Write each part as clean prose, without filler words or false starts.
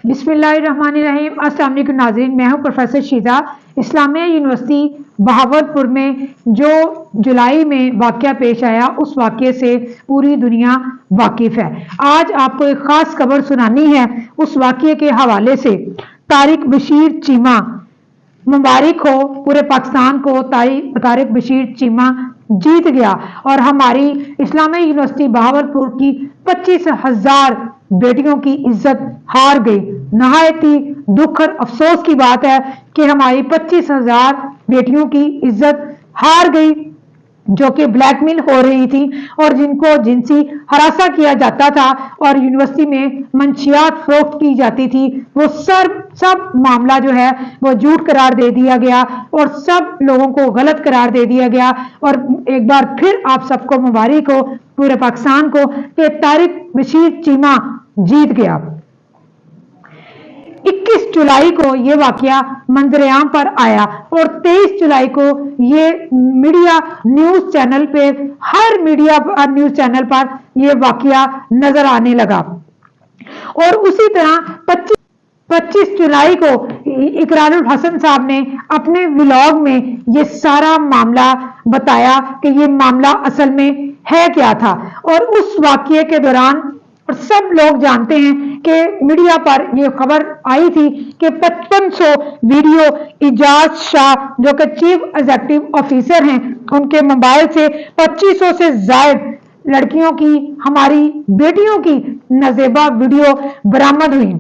بسم اللہ الرحمن الرحیم۔ السلام علیکم ناظرین، میں ہوں پروفیسر شیزہ۔ اسلامیہ یونیورسٹی بہاولپور میں جو جولائی میں واقعہ پیش آیا، اس واقعے سے پوری دنیا واقف ہے۔ آج آپ کو ایک خاص خبر سنانی ہے اس واقعے کے حوالے سے۔ طارق بشیر چیمہ، مبارک ہو پورے پاکستان کو، طارق بشیر چیمہ جیت گیا اور ہماری اسلامیہ یونیورسٹی بہاولپور کی 25,000 بیٹیوں کی عزت ہار گئی۔ نہایت ہی دکھ اور افسوس کی بات ہے کہ ہماری 25,000 بیٹیوں کی عزت ہار گئی، جو کہ بلیک میل ہو رہی تھی اور جن کو جنسی ہراساں کیا جاتا تھا اور یونیورسٹی میں منشیات فروخت کی جاتی تھی، وہ سب معاملہ جو ہے وہ جھوٹ قرار دے دیا گیا اور سب لوگوں کو غلط قرار دے دیا گیا۔ اور ایک بار پھر آپ سب کو مبارک ہو پورے پاکستان کو کہ طارق بشیر چیمہ جیت گیا۔ 21 جولائی کو یہ واقعہ منظر عام پر آیا اور 23 جولائی کو یہ میڈیا نیوز چینل پہ، ہر میڈیا نیوز چینل پر یہ واقعہ نظر آنے لگا۔ اور اسی طرح 25 جولائی کو اقرار الحسن صاحب نے اپنے ولاگ میں یہ سارا معاملہ بتایا کہ یہ معاملہ اصل میں ہے کیا تھا۔ اور اس واقعے کے دوران سب لوگ جانتے ہیں کہ میڈیا پر یہ خبر آئی تھی کہ 5500 ویڈیو اعجاز شاہ جو کہ چیف ایگزیکٹو آفیسر ہیں، ان کے موبائل سے 2500 سے زائد لڑکیوں کی، ہماری بیٹیوں کی نازیبا ویڈیو برآمد ہوئی۔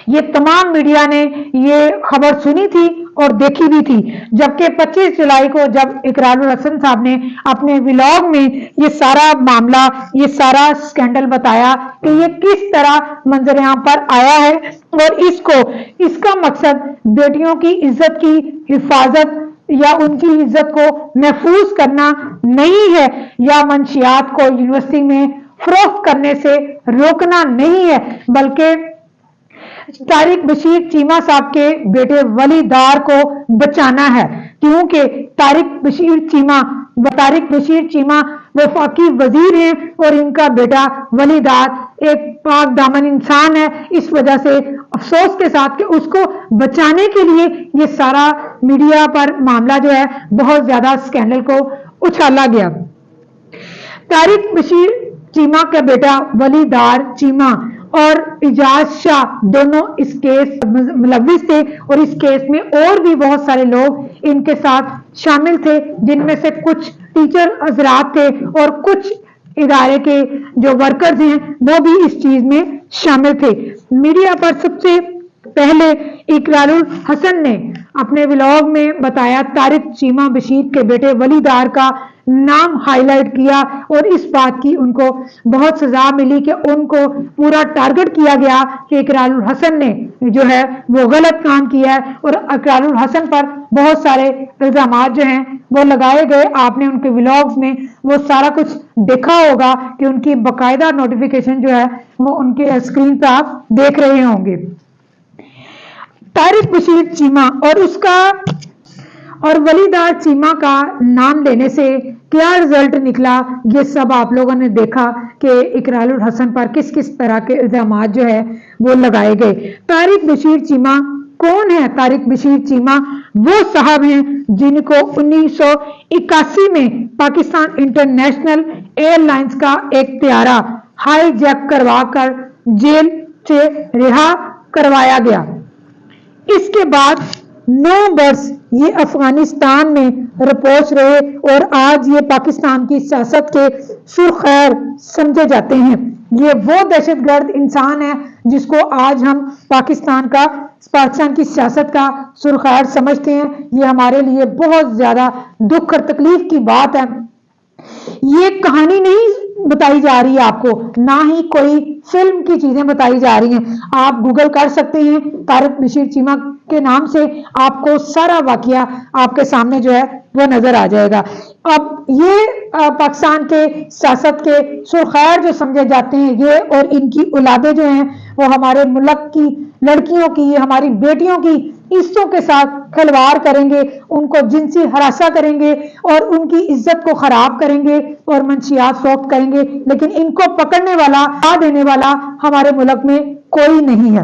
یہ تمام میڈیا نے یہ خبر سنی تھی اور دیکھی بھی تھی، جبکہ 25 جولائی کو جب اقرار الحسن صاحب نے اپنے ولاگ میں یہ سارا معاملہ، یہ سارا سکینڈل بتایا کہ یہ کس طرح منظر عام پر آیا ہے اور اس کا مقصد بیٹیوں کی عزت کی حفاظت یا ان کی عزت کو محفوظ کرنا نہیں ہے، یا منشیات کو یونیورسٹی میں فروخت کرنے سے روکنا نہیں ہے، بلکہ طارق بشیر چیمہ صاحب کے بیٹے ولی دار کو بچانا ہے۔ کیونکہ طارق بشیر چیمہ وفاقی وزیر ہیں اور ان کا بیٹا ولی دار ایک پاک دامن انسان ہے۔ اس وجہ سے افسوس کے ساتھ کہ اس کو بچانے کے لیے یہ سارا میڈیا پر معاملہ جو ہے بہت زیادہ سکینڈل کو اچھالا گیا۔ طارق بشیر چیمہ کا بیٹا ولی دار چیمہ اور اعجاز شاہ دونوں اس کیس ملوث تھے، اور اس کیس میں اور بھی بہت سارے لوگ ان کے ساتھ شامل تھے، جن میں سے کچھ ٹیچر حضرات تھے اور کچھ ادارے کے جو ورکرز ہیں وہ بھی اس چیز میں شامل تھے۔ میڈیا پر سب سے پہلے اقرار الحسن نے اپنے ولاگ میں بتایا، طارق چیمہ بشیر کے بیٹے ولی دار کا نام ہائی لائٹ کیا اور اس بات کی ان کو بہت سزا ملی کہ ان کو پورا ٹارگٹ کیا گیا کہ اقرار الحسن نے جو ہے وہ غلط کام کیا ہے، اور اقرار الحسن پر بہت سارے الزامات جو ہیں وہ لگائے گئے۔ آپ نے ان کے ولاگز میں وہ سارا کچھ دیکھا ہوگا کہ ان کی باقاعدہ نوٹیفیکیشن جو ہے وہ ان کے اسکرین پہ آپ دیکھ رہے ہوں گے۔ طارق بشیر چیمہ اور ولی دار چیمہ کا نام لینے سے کیا رزلٹ نکلا، یہ سب آپ لوگوں نے دیکھا کہ اقرار الحسن پر کس کس طرح کے الزامات جو ہے وہ لگائے گئے۔ طارق بشیر چیمہ کون ہے؟ طارق بشیر چیمہ وہ صاحب ہیں جن کو 1981 میں پاکستان انٹرنیشنل ایئر لائنز کا ایک طیارہ ہائی جیک کروا کر جیل سے رہا کروایا گیا۔ اس کے بعد 9 برس یہ افغانستان میں رپوش رہے اور آج یہ پاکستان کی سیاست کے سرخیر سمجھے جاتے ہیں۔ یہ وہ دہشت گرد انسان ہے جس کو آج ہم پاکستان کی سیاست کا سرخیر سمجھتے ہیں۔ یہ ہمارے لیے بہت زیادہ دکھ اور تکلیف کی بات ہے۔ یہ کہانی نہیں بتائی جا رہی ہے آپ کو، نہ ہی کوئی فلم کی چیزیں بتائی جا رہی ہیں۔ آپ گوگل کر سکتے ہیں طارق بشیر چیمہ کے نام سے، آپ کو سارا واقعہ آپ کے سامنے جو ہے وہ نظر آ جائے گا۔ اب یہ پاکستان کے سیاست کے سرخیر جو سمجھے جاتے ہیں، یہ اور ان کی اولادیں جو ہیں وہ ہمارے ملک کی لڑکیوں کی، ہماری بیٹیوں کی عزتوں کے ساتھ کھلواڑ کریں گے، ان کو جنسی ہراساں کریں گے اور ان کی عزت کو خراب کریں گے اور منشیات فروخت کریں گے، لیکن ان کو پکڑنے والا، دینے والا ہمارے ملک میں کوئی نہیں ہے۔